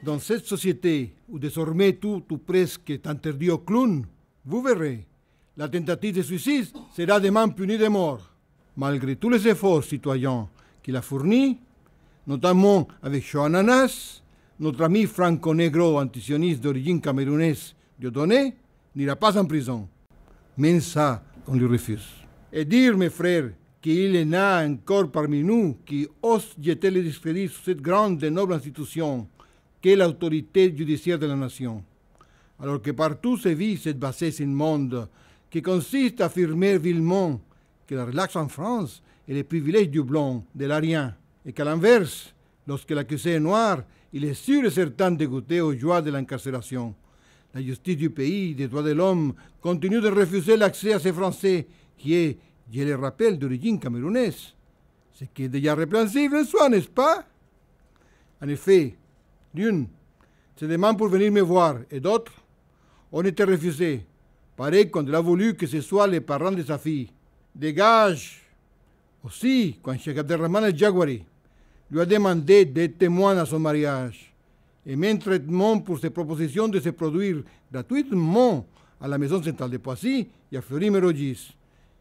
Dans cette société où désormais tout ou presque est interdit au clown, vous verrez, la tentative de suicide sera demain punie de mort. Malgré tous les efforts citoyens qu'il a fournis, notamment avec Choananas, notre ami franco-négro antisioniste d'origine camerounaise Dieudonné n'ira pas en prison. Mais ça, on lui refuse. Et dire, mes frères, qu'il y en a encore parmi nous qui osent jeter le discrédit sur cette grande et noble institution qu'est l'autorité judiciaire de la nation. Alors que partout se vit cette bassesse immonde qui consiste à affirmer vilement que la relaxe en France est le privilège du blanc, de l'arien, et qu'à l'inverse, lorsque l'accusé est noir, il est sûr et certain de goûter aux joies de l'incarcération. La justice du pays, des droits de l'homme, continue de refuser l'accès à ces Français qui est, je le rappelle, d'origine camerounaise. Ce qui est déjà répréhensible en soi, n'est-ce pas? En effet, d'une, se demande pour venir me voir, et d'autres, on était refusé. Pareil quand il a voulu que ce soit les parents de sa fille. Dégage! Aussi, quand Cheikh Abderrahmane El-Jaguari lui a demandé d'être témoin à son mariage, et même traitement pour ses propositions de se produire gratuitement à la Maison centrale de Poissy et à Fleury-Mérogis.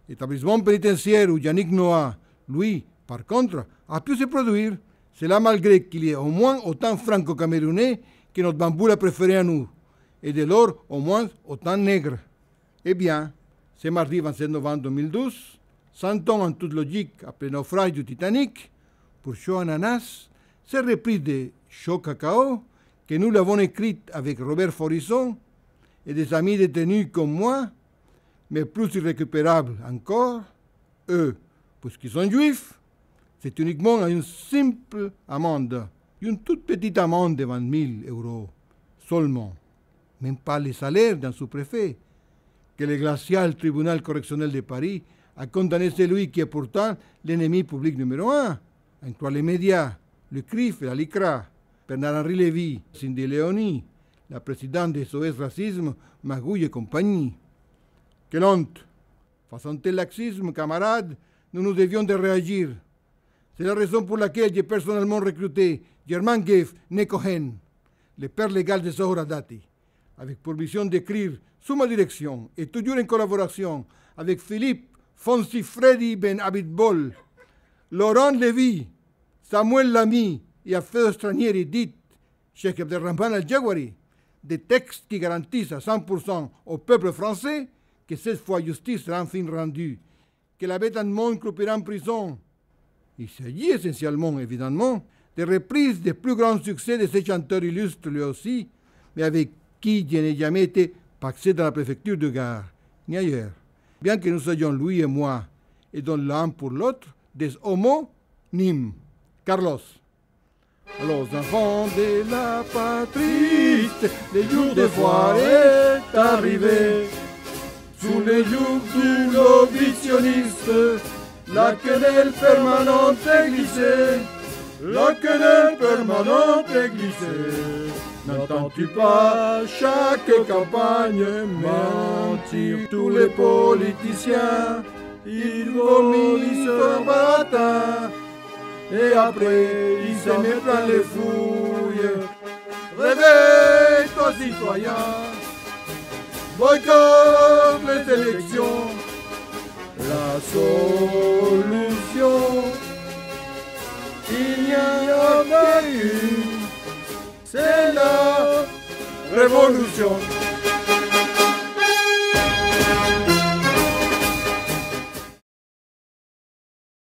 L'établissement pénitentiaire où Yannick Noah, lui, par contre, a pu se produire. Cela malgré qu'il y ait au moins autant franco-camerounais que notre bamboula préféré à nous, et dès lors au moins autant nègres. Eh bien, ce mardi 27 novembre 2012, 100 ans en toute logique après le naufrage du Titanic, pour Chaud Ananas, cette reprise de Chaud Cacao, que nous l'avons écrite avec Robert Forisson et des amis détenus comme moi, mais plus irrécupérables encore, eux, puisqu'ils sont juifs, c'est uniquement une simple amende, une toute petite amende de 20 000 euros seulement, même pas les salaires d'un sous-préfet, que le glacial tribunal correctionnel de Paris a condamné celui qui est pourtant l'ennemi public numéro un, entre les médias, le CRIF et la LICRA, Bernard-Henri Lévy, Cindy Léonie, la présidente de SOS Racisme, Magouille et compagnie. Quelle honte! Face à un tel laxisme, camarades, nous devions de réagir. C'est la raison pour laquelle j'ai personnellement recruté Germain Geff Nekohen, le père légal de Zohra Dati, avec pour mission d'écrire sous ma direction et toujours en collaboration avec Philippe Fonsi Freddy Ben Abitbol, Laurent Lévy, Samuel Lamy et Affaires étrangères et dites Cheikh Abderrahmane El-Jaguari, des textes qui garantissent à 100% au peuple français que cette fois justice sera enfin rendue, que la bête en monde croupira en prison. Il s'agit essentiellement, évidemment, de reprises des plus grands succès de ces chanteurs illustres lui aussi, mais avec qui je n'ai jamais été paxé dans la préfecture de Gare, ni ailleurs. Bien que nous soyons lui et moi, et dont l'un pour l'autre, des homonymes. Carlos. Los enfants de la patrie, le jour de foire est arrivé. Sous les jours du lobbysionniste, la quenelle permanente est glissée. La quenelle permanente est glissée. N'entends-tu pas chaque campagne mentir tous les politiciens? Ils vomissent leur baratin et après ils se mettent dans les fouilles. Réveille-toi citoyen, boycotte les élections. La solution, il n'y en a pas une, c'est la révolution.